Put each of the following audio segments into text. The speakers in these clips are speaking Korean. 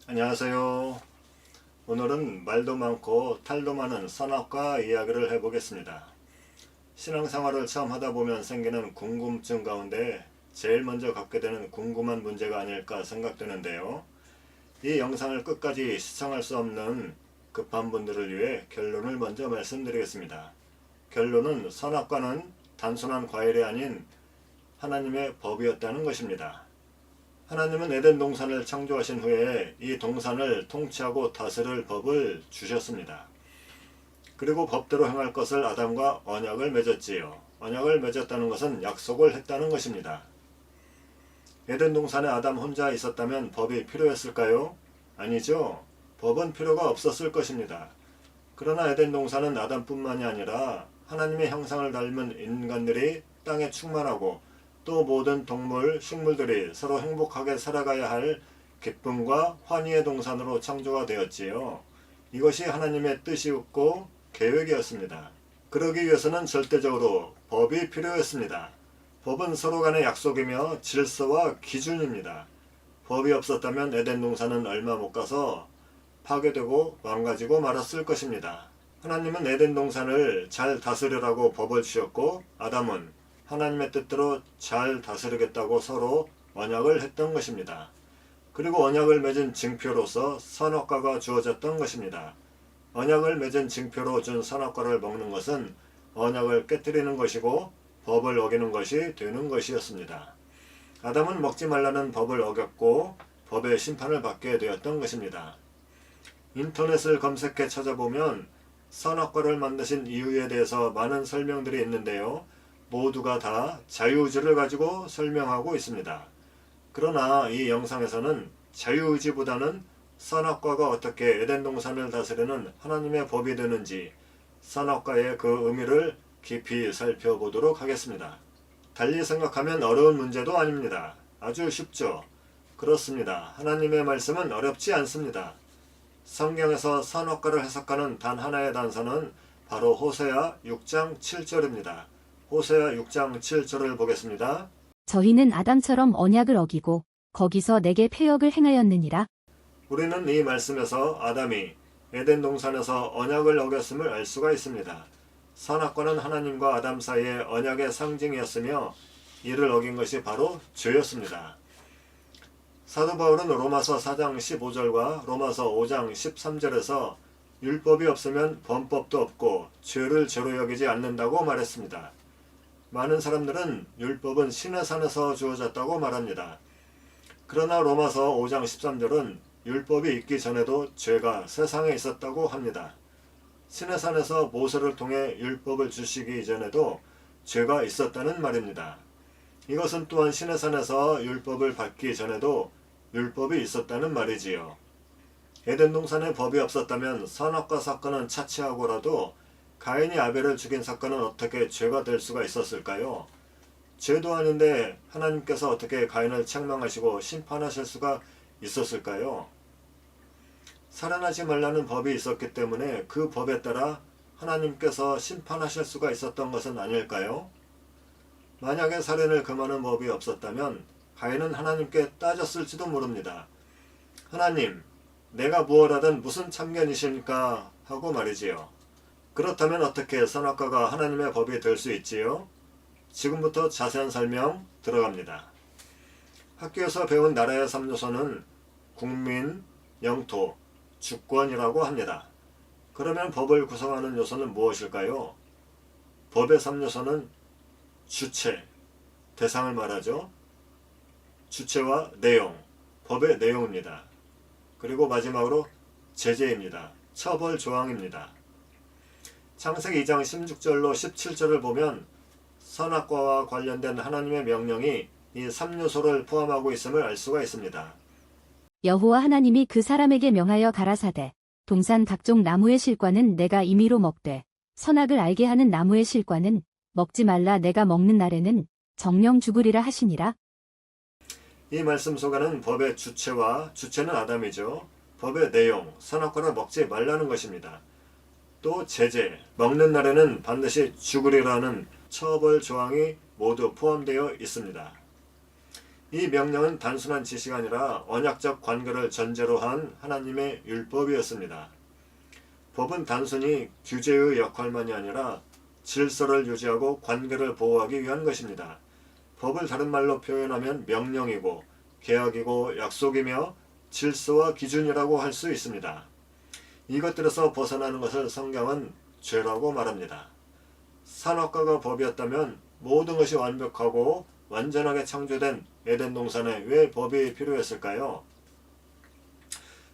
안녕하세요. 오늘은 말도 많고 탈도 많은 선악과 이야기를 해보겠습니다. 신앙생활을 처음 하다 보면 생기는 궁금증 가운데 제일 먼저 갖게 되는 궁금한 문제가 아닐까 생각되는데요. 이 영상을 끝까지 시청할 수 없는 급한 분들을 위해 결론을 먼저 말씀드리겠습니다. 결론은 선악과는 단순한 과일이 아닌 하나님의 법이었다는 것입니다. 하나님은 에덴 동산을 창조하신 후에 이 동산을 통치하고 다스릴 법을 주셨습니다. 그리고 법대로 행할 것을 아담과 언약을 맺었지요. 언약을 맺었다는 것은 약속을 했다는 것입니다. 에덴 동산에 아담 혼자 있었다면 법이 필요했을까요? 아니죠. 법은 필요가 없었을 것입니다. 그러나 에덴 동산은 아담뿐만이 아니라 하나님의 형상을 닮은 인간들이 땅에 충만하고 또 모든 동물, 식물들이 서로 행복하게 살아가야 할 기쁨과 환희의 동산으로 창조가 되었지요. 이것이 하나님의 뜻이었고 계획이었습니다. 그러기 위해서는 절대적으로 법이 필요했습니다. 법은 서로 간의 약속이며 질서와 기준입니다. 법이 없었다면 에덴 동산은 얼마 못 가서 파괴되고 망가지고 말았을 것입니다. 하나님은 에덴 동산을 잘 다스리라고 법을 주셨고 아담은 하나님의 뜻대로 잘 다스리겠다고 서로 언약을 했던 것입니다. 그리고 언약을 맺은 징표로서 선악과가 주어졌던 것입니다. 언약을 맺은 징표로 준 선악과를 먹는 것은 언약을 깨뜨리는 것이고 법을 어기는 것이 되는 것이었습니다. 아담은 먹지 말라는 법을 어겼고 법의 심판을 받게 되었던 것입니다. 인터넷을 검색해 찾아보면 선악과를 만드신 이유에 대해서 많은 설명들이 있는데요. 모두가 다 자유의지를 가지고 설명하고 있습니다. 그러나 이 영상에서는 자유의지보다는 선악과가 어떻게 에덴 동산을 다스리는 하나님의 법이 되는지 선악과의 그 의미를 깊이 살펴보도록 하겠습니다. 달리 생각하면 어려운 문제도 아닙니다. 아주 쉽죠. 그렇습니다. 하나님의 말씀은 어렵지 않습니다. 성경에서 선악과를 해석하는 단 하나의 단서는 바로 호세아 6장 7절입니다. 호세아 6장 7절을 보겠습니다. 저희는 아담처럼 언약을 어기고 거기서 내게 패역을 행하였느니라. 우리는 이 말씀에서 아담이 에덴 동산에서 언약을 어겼음을 알 수가 있습니다. 선악과는 하나님과 아담 사이의 언약의 상징이었으며 이를 어긴 것이 바로 죄였습니다. 사도 바울은 로마서 4장 15절과 로마서 5장 13절에서 율법이 없으면 범법도 없고 죄를 죄로 여기지 않는다고 말했습니다. 많은 사람들은 율법은 신의 산에서 주어졌다고 말합니다. 그러나 로마서 5장 13절은 율법이 있기 전에도 죄가 세상에 있었다고 합니다. 신의 산에서 모세를 통해 율법을 주시기 이전에도 죄가 있었다는 말입니다. 이것은 또한 신의 산에서 율법을 받기 전에도 율법이 있었다는 말이지요. 에덴 동산에 법이 없었다면 선악과 사건은 차치하고라도 가인이 아벨을 죽인 사건은 어떻게 죄가 될 수가 있었을까요? 죄도 아닌데 하나님께서 어떻게 가인을 책망하시고 심판하실 수가 있었을까요? 살인하지 말라는 법이 있었기 때문에 그 법에 따라 하나님께서 심판하실 수가 있었던 것은 아닐까요? 만약에 살인을 금하는 법이 없었다면 가인은 하나님께 따졌을지도 모릅니다. 하나님, 내가 무엇하든 무슨 참견이십니까? 하고 말이지요. 그렇다면 어떻게 선악과가 하나님의 법이 될 수 있지요? 지금부터 자세한 설명 들어갑니다. 학교에서 배운 나라의 3요소는 국민, 영토, 주권이라고 합니다. 그러면 법을 구성하는 요소는 무엇일까요? 법의 3요소는 주체, 대상을 말하죠. 주체와 내용, 법의 내용입니다. 그리고 마지막으로 제재입니다. 처벌 조항입니다. 창세기 2장 16절로 17절을 보면 선악과와 관련된 하나님의 명령이 이 3요소를 포함하고 있음을 알 수가 있습니다. 여호와 하나님이 그 사람에게 명하여 가라사대 동산 각종 나무의 실과는 내가 임의로 먹되 선악을 알게 하는 나무의 실과는 먹지 말라. 내가 먹는 날에는 정령 죽으리라 하시니라. 이 말씀 속에는 법의 주체와 주체는 아담이죠. 법의 내용, 선악과를 먹지 말라는 것입니다. 또 제재, 먹는 날에는 반드시 죽으리라는 처벌 조항이 모두 포함되어 있습니다. 이 명령은 단순한 지시가 아니라 언약적 관계를 전제로 한 하나님의 율법이었습니다. 법은 단순히 규제의 역할만이 아니라 질서를 유지하고 관계를 보호하기 위한 것입니다. 법을 다른 말로 표현하면 명령이고 계약이고 약속이며 질서와 기준이라고 할 수 있습니다. 이것들에서 벗어나는 것을 성경은 죄라고 말합니다. 선악과가 법이었다면 모든 것이 완벽하고 완전하게 창조된 에덴 동산에 왜 법이 필요했을까요?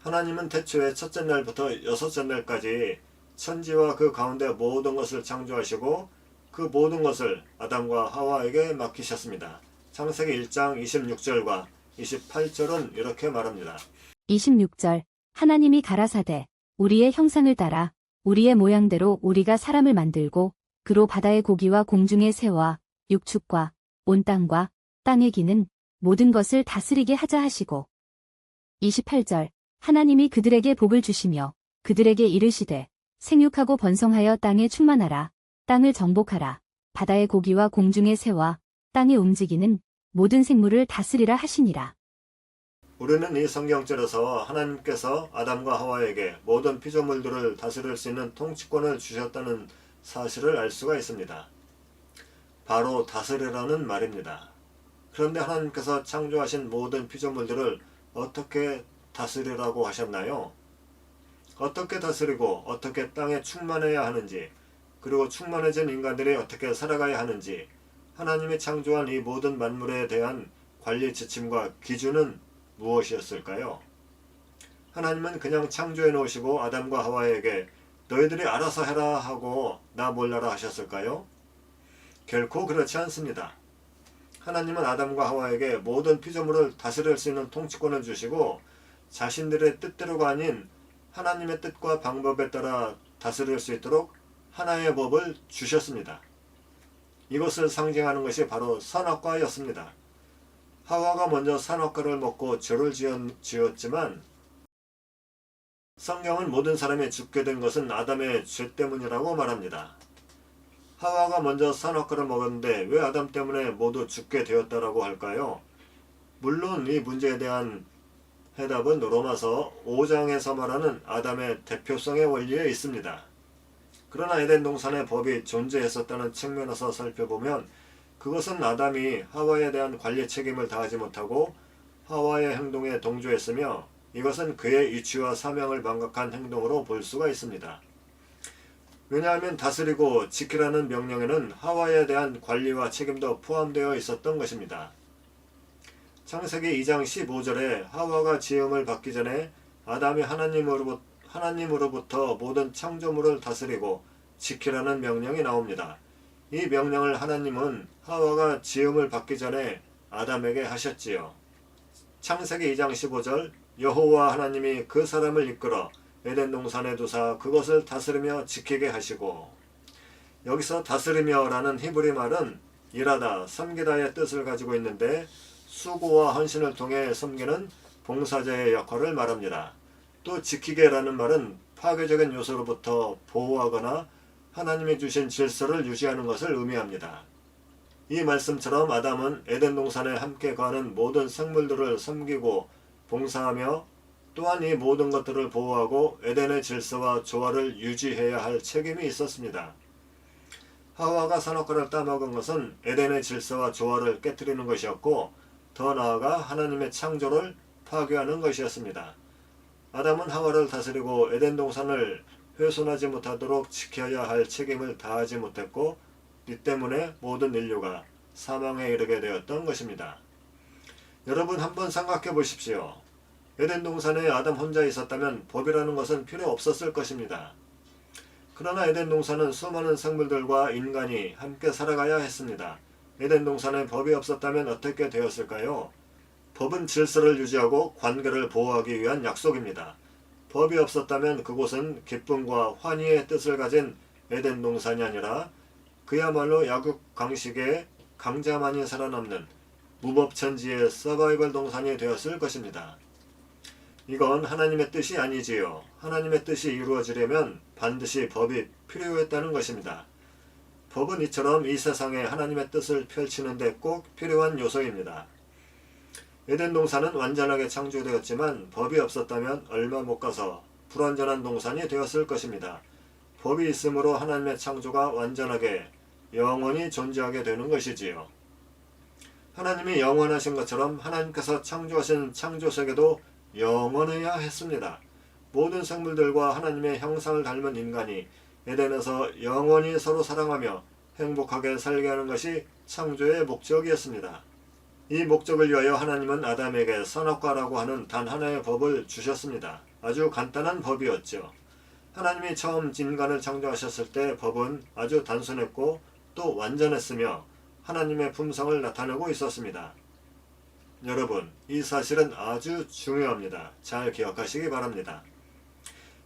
하나님은 태초에 첫째 날부터 여섯째 날까지 천지와 그 가운데 모든 것을 창조하시고 그 모든 것을 아담과 하와에게 맡기셨습니다. 창세기 1장 26절과 28절은 이렇게 말합니다. 26절 하나님이 가라사대 우리의 형상을 따라 우리의 모양대로 우리가 사람을 만들고 그로 바다의 고기와 공중의 새와 육축과 온 땅과 땅에 기는 모든 것을 다스리게 하자 하시고 28절 하나님이 그들에게 복을 주시며 그들에게 이르시되 생육하고 번성하여 땅에 충만하라 땅을 정복하라 바다의 고기와 공중의 새와 땅에 움직이는 모든 생물을 다스리라 하시니라. 우리는 이 성경절에서 하나님께서 아담과 하와에게 모든 피조물들을 다스릴 수 있는 통치권을 주셨다는 사실을 알 수가 있습니다. 바로 다스리라는 말입니다. 그런데 하나님께서 창조하신 모든 피조물들을 어떻게 다스리라고 하셨나요? 어떻게 다스리고 어떻게 땅에 충만해야 하는지, 그리고 충만해진 인간들이 어떻게 살아가야 하는지, 하나님이 창조한 이 모든 만물에 대한 관리 지침과 기준은 무엇이었을까요? 하나님은 그냥 창조해 놓으시고 아담과 하와에게 너희들이 알아서 해라 하고 나 몰라라 하셨을까요? 결코 그렇지 않습니다. 하나님은 아담과 하와에게 모든 피조물을 다스릴 수 있는 통치권을 주시고 자신들의 뜻대로가 아닌 하나님의 뜻과 방법에 따라 다스릴 수 있도록 하나의 법을 주셨습니다. 이것을 상징하는 것이 바로 선악과였습니다. 하와가 먼저 선악과를 먹고 죄를 지었지만 성경은 모든 사람이 죽게 된 것은 아담의 죄 때문이라고 말합니다. 하와가 먼저 선악과를 먹었는데 왜 아담 때문에 모두 죽게 되었다라고 할까요? 물론 이 문제에 대한 해답은 로마서 5장에서 말하는 아담의 대표성의 원리에 있습니다. 그러나 에덴 동산의 법이 존재했었다는 측면에서 살펴보면 그것은 아담이 하와에 대한 관리 책임을 다하지 못하고 하와의 행동에 동조했으며 이것은 그의 이치와 사명을 망각한 행동으로 볼 수가 있습니다. 왜냐하면 다스리고 지키라는 명령에는 하와에 대한 관리와 책임도 포함되어 있었던 것입니다. 창세기 2장 15절에 하와가 지음을 받기 전에 아담이 하나님으로부터 모든 창조물을 다스리고 지키라는 명령이 나옵니다. 이 명령을 하나님은 하와가 지음을 받기 전에 아담에게 하셨지요. 창세기 2장 15절 여호와 하나님이 그 사람을 이끌어 에덴 동산에 두사 그것을 다스리며 지키게 하시고, 여기서 다스리며라는 히브리 말은 일하다, 섬기다의 뜻을 가지고 있는데 수고와 헌신을 통해 섬기는 봉사자의 역할을 말합니다. 또 지키게라는 말은 파괴적인 요소로부터 보호하거나 하나님이 주신 질서를 유지하는 것을 의미합니다. 이 말씀처럼 아담은 에덴 동산에 함께 거하는 모든 생물들을 섬기고 봉사하며 또한 이 모든 것들을 보호하고 에덴의 질서와 조화를 유지해야 할 책임이 있었습니다. 하와가 선악과를 따먹은 것은 에덴의 질서와 조화를 깨뜨리는 것이었고 더 나아가 하나님의 창조를 파괴하는 것이었습니다. 아담은 하와를 다스리고 에덴 동산을 훼손하지 못하도록 지켜야 할 책임을 다하지 못했고 이 때문에 모든 인류가 사망에 이르게 되었던 것입니다. 여러분 한번 생각해 보십시오. 에덴 동산에 아담 혼자 있었다면 법이라는 것은 필요 없었을 것입니다. 그러나 에덴 동산은 수많은 생물들과 인간이 함께 살아가야 했습니다. 에덴 동산에 법이 없었다면 어떻게 되었을까요? 법은 질서를 유지하고 관계를 보호하기 위한 약속입니다. 법이 없었다면 그곳은 기쁨과 환희의 뜻을 가진 에덴 동산이 아니라 그야말로 약육강식의 강자만이 살아남는 무법천지의 서바이벌 동산이 되었을 것입니다. 이건 하나님의 뜻이 아니지요. 하나님의 뜻이 이루어지려면 반드시 법이 필요했다는 것입니다. 법은 이처럼 이 세상에 하나님의 뜻을 펼치는 데 꼭 필요한 요소입니다. 에덴 동산은 완전하게 창조되었지만 법이 없었다면 얼마 못 가서 불완전한 동산이 되었을 것입니다. 법이 있으므로 하나님의 창조가 완전하게 영원히 존재하게 되는 것이지요. 하나님이 영원하신 것처럼 하나님께서 창조하신 창조세계도 영원해야 했습니다. 모든 생물들과 하나님의 형상을 닮은 인간이 에덴에서 영원히 서로 사랑하며 행복하게 살게 하는 것이 창조의 목적이었습니다. 이 목적을 위하여 하나님은 아담에게 선악과라고 하는 단 하나의 법을 주셨습니다. 아주 간단한 법이었죠. 하나님이 처음 인간을 창조하셨을 때 법은 아주 단순했고 또 완전했으며 하나님의 품성을 나타내고 있었습니다. 여러분, 이 사실은 아주 중요합니다. 잘 기억하시기 바랍니다.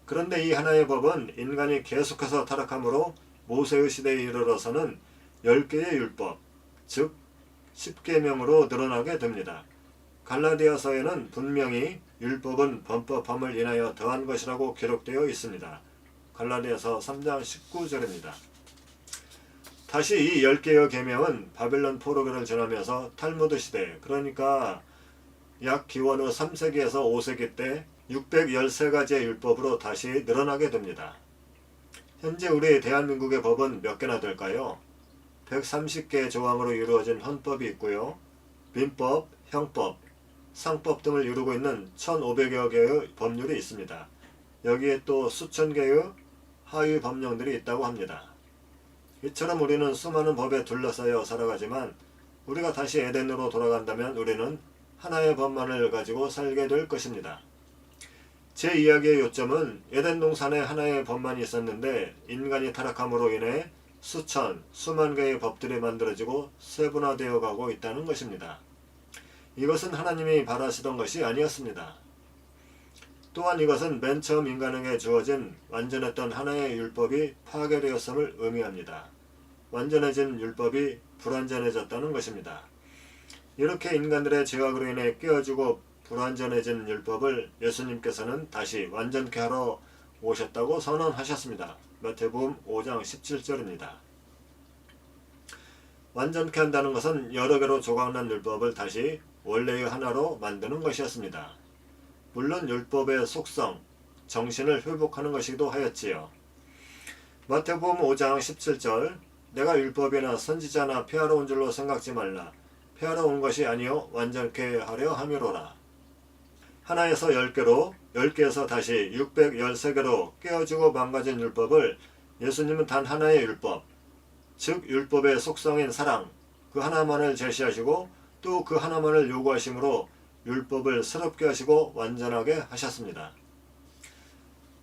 그런데 이 하나의 법은 인간이 계속해서 타락함으로 모세의 시대에 이르러서는 10개의 율법, 즉 10계명으로 늘어나게 됩니다. 갈라디아서에는 분명히 율법은 범법함을 인하여 더한 것이라고 기록되어 있습니다. 갈라디아서 3장 19절입니다. 다시 이 10개의 계명은 바벨론 포로기를 지나면서 탈무드 시대, 그러니까 약 기원 후 3세기에서 5세기 때 613가지의 율법으로 다시 늘어나게 됩니다. 현재 우리 대한민국의 법은 몇 개나 될까요? 130개의 조항으로 이루어진 헌법이 있고요. 민법, 형법, 상법 등을 이루고 있는 1500여 개의 법률이 있습니다. 여기에 또 수천 개의 하위 법령들이 있다고 합니다. 이처럼 우리는 수많은 법에 둘러싸여 살아가지만 우리가 다시 에덴으로 돌아간다면 우리는 하나의 법만을 가지고 살게 될 것입니다. 제 이야기의 요점은 에덴 동산에 하나의 법만이 있었는데 인간이 타락함으로 인해 수만 개의 법들이 만들어지고 세분화되어 가고 있다는 것입니다. 이것은 하나님이 바라시던 것이 아니었습니다. 또한 이것은 맨 처음 인간에게 주어진 완전했던 하나의 율법이 파괴되었음을 의미합니다. 완전해진 율법이 불완전해졌다는 것입니다. 이렇게 인간들의 죄악으로 인해 깨어지고 불완전해진 율법을 예수님께서는 다시 완전케 하러 오셨다고 선언하셨습니다. 마태복음 5장 17절입니다. 완전케 한다는 것은 여러 개로 조각난 율법을 다시 원래의 하나로 만드는 것이었습니다. 물론 율법의 속성, 정신을 회복하는 것이기도 하였지요. 마태복음 5장 17절 내가 율법이나 선지자나 폐하러 온 줄로 생각지 말라. 폐하러 온 것이 아니요 완전케 하려 함이로라. 하나에서 10개로 10개에서 다시 613개로 깨어지고 망가진 율법을 예수님은 단 하나의 율법, 즉 율법의 속성인 사랑, 그 하나만을 제시하시고 또 그 하나만을 요구하심으로 율법을 새롭게 하시고 완전하게 하셨습니다.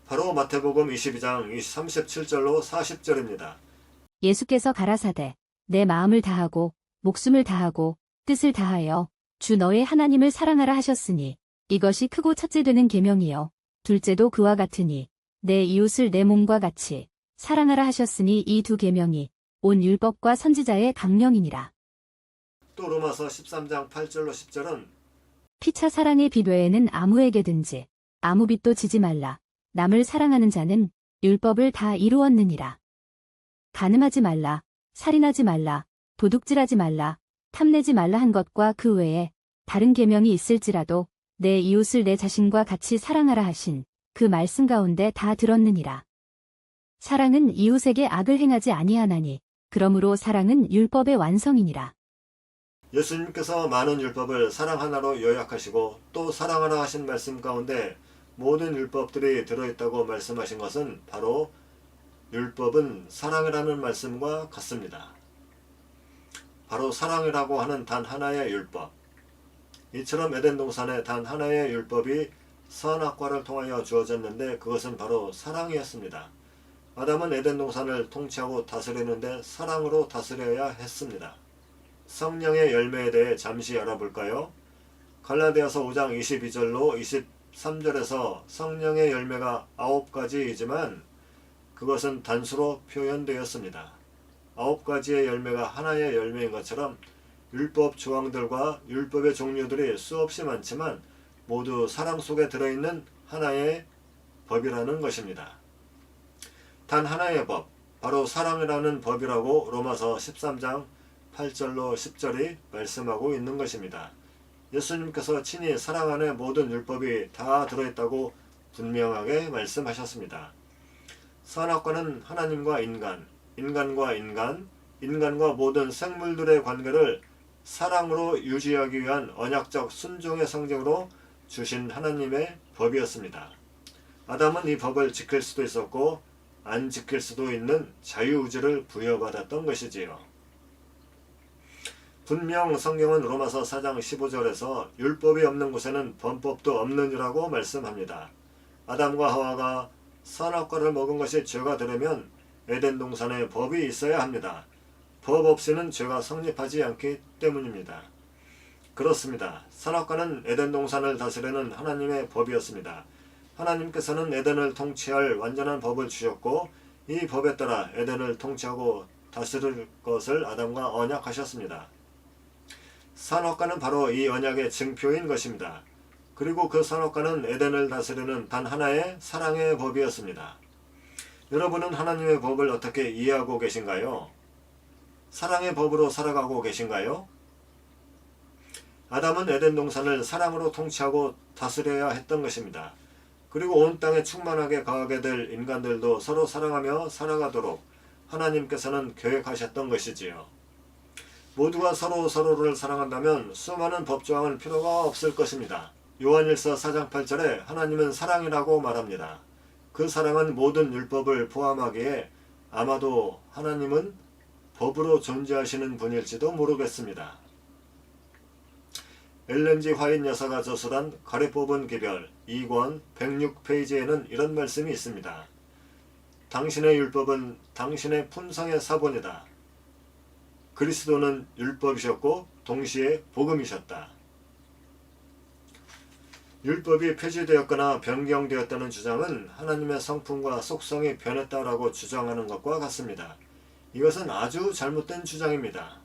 바로 마태복음 22장 37절로 40절입니다. 예수께서 가라사대 내 마음을 다하고 목숨을 다하고 뜻을 다하여 주 너의 하나님을 사랑하라 하셨으니 이것이 크고 첫째 되는 계명이요 둘째도 그와 같으니 내 이웃을 내 몸과 같이 사랑하라 하셨으니 이 두 계명이 온 율법과 선지자의 강령이니라. 또 로마서 13장 8절로 10절은 피차 사랑의 빛 외에는 아무에게든지 아무 빛도 지지 말라. 남을 사랑하는 자는 율법을 다 이루었느니라. 간음하지 말라, 살인하지 말라, 도둑질하지 말라, 탐내지 말라 한 것과 그 외에 다른 계명이 있을지라도 내 이웃을 내 자신과 같이 사랑하라 하신 그 말씀 가운데 다 들었느니라. 사랑은 이웃에게 악을 행하지 아니하나니 그러므로 사랑은 율법의 완성이니라. 예수님께서 많은 율법을 사랑 하나로 요약하시고 또 사랑하라 하신 말씀 가운데 모든 율법들이 들어있다고 말씀하신 것은 바로 율법은 사랑이라는 말씀과 같습니다. 바로 사랑이라고 하는 단 하나의 율법. 이처럼 에덴 동산에 단 하나의 율법이 선악과를 통하여 주어졌는데 그것은 바로 사랑이었습니다. 아담은 에덴 동산을 통치하고 다스리는데 사랑으로 다스려야 했습니다. 성령의 열매에 대해 잠시 알아볼까요? 갈라디아서 5장 22절로 23절에서 성령의 열매가 9가지이지만 그것은 단수로 표현되었습니다. 9가지의 열매가 하나의 열매인 것처럼 율법 조항들과 율법의 종류들이 수없이 많지만 모두 사랑 속에 들어있는 하나의 법이라는 것입니다. 단 하나의 법, 바로 사랑이라는 법이라고 로마서 13장 8절로 10절이 말씀하고 있는 것입니다. 예수님께서 친히 사랑 안에 모든 율법이 다 들어있다고 분명하게 말씀하셨습니다. 선악과는 하나님과 인간, 인간과 인간, 인간과 모든 생물들의 관계를 사랑으로 유지하기 위한 언약적 순종의 상징으로 주신 하나님의 법이었습니다. 아담은 이 법을 지킬 수도 있었고 안 지킬 수도 있는 자유의지를 부여받았던 것이지요. 분명 성경은 로마서 4장 15절에서 율법이 없는 곳에는 범법도 없느니라고 말씀합니다. 아담과 하와가 선악과를 먹은 것이 죄가 되려면 에덴 동산에 법이 있어야 합니다. 법 없이는 죄가 성립하지 않기 때문입니다. 그렇습니다. 선악과는 에덴 동산을 다스리는 하나님의 법이었습니다. 하나님께서는 에덴을 통치할 완전한 법을 주셨고 이 법에 따라 에덴을 통치하고 다스릴 것을 아담과 언약하셨습니다. 선악과는 바로 이 언약의 증표인 것입니다. 그리고 그 선악과는 에덴을 다스리는 단 하나의 사랑의 법이었습니다. 여러분은 하나님의 법을 어떻게 이해하고 계신가요? 사랑의 법으로 살아가고 계신가요? 아담은 에덴 동산을 사랑으로 통치하고 다스려야 했던 것입니다. 그리고 온 땅에 충만하게 거하게 될 인간들도 서로 사랑하며 살아가도록 하나님께서는 계획하셨던 것이지요. 모두가 서로를 사랑한다면 수많은 법조항은 필요가 없을 것입니다. 요한일서 4장 8절에 하나님은 사랑이라고 말합니다. 그 사랑은 모든 율법을 포함하기에 아마도 하나님은 법으로 존재하시는 분일지도 모르겠습니다. 엘렌 G 화이트 여사가 저술한 가래 뽑은 기별 2권 106페이지에는 이런 말씀이 있습니다. 당신의 율법은 당신의 품성의 사본이다. 그리스도는 율법이셨고 동시에 복음이셨다. 율법이 폐지되었거나 변경되었다는 주장은 하나님의 성품과 속성이 변했다라고 주장하는 것과 같습니다. 이것은 아주 잘못된 주장입니다.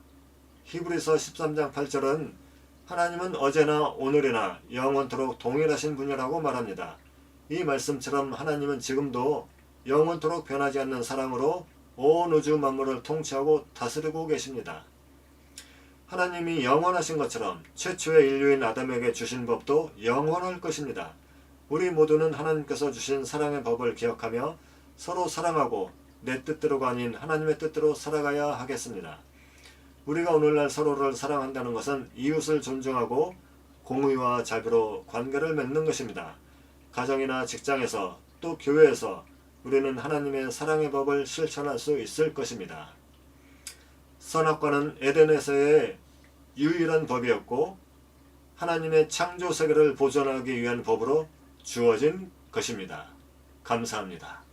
히브리서 13장 8절은 하나님은 어제나 오늘이나 영원토록 동일하신 분이라고 말합니다. 이 말씀처럼 하나님은 지금도 영원토록 변하지 않는 사랑으로 온 우주 만물을 통치하고 다스리고 계십니다. 하나님이 영원하신 것처럼 최초의 인류인 아담에게 주신 법도 영원할 것입니다. 우리 모두는 하나님께서 주신 사랑의 법을 기억하며 서로 사랑하고 내 뜻대로가 아닌 하나님의 뜻대로 살아가야 하겠습니다. 우리가 오늘날 서로를 사랑한다는 것은 이웃을 존중하고 공의와 자비로 관계를 맺는 것입니다. 가정이나 직장에서 또 교회에서 우리는 하나님의 사랑의 법을 실천할 수 있을 것입니다. 선악과는 에덴에서의 유일한 법이었고 하나님의 창조 세계를 보존하기 위한 법으로 주어진 것입니다. 감사합니다.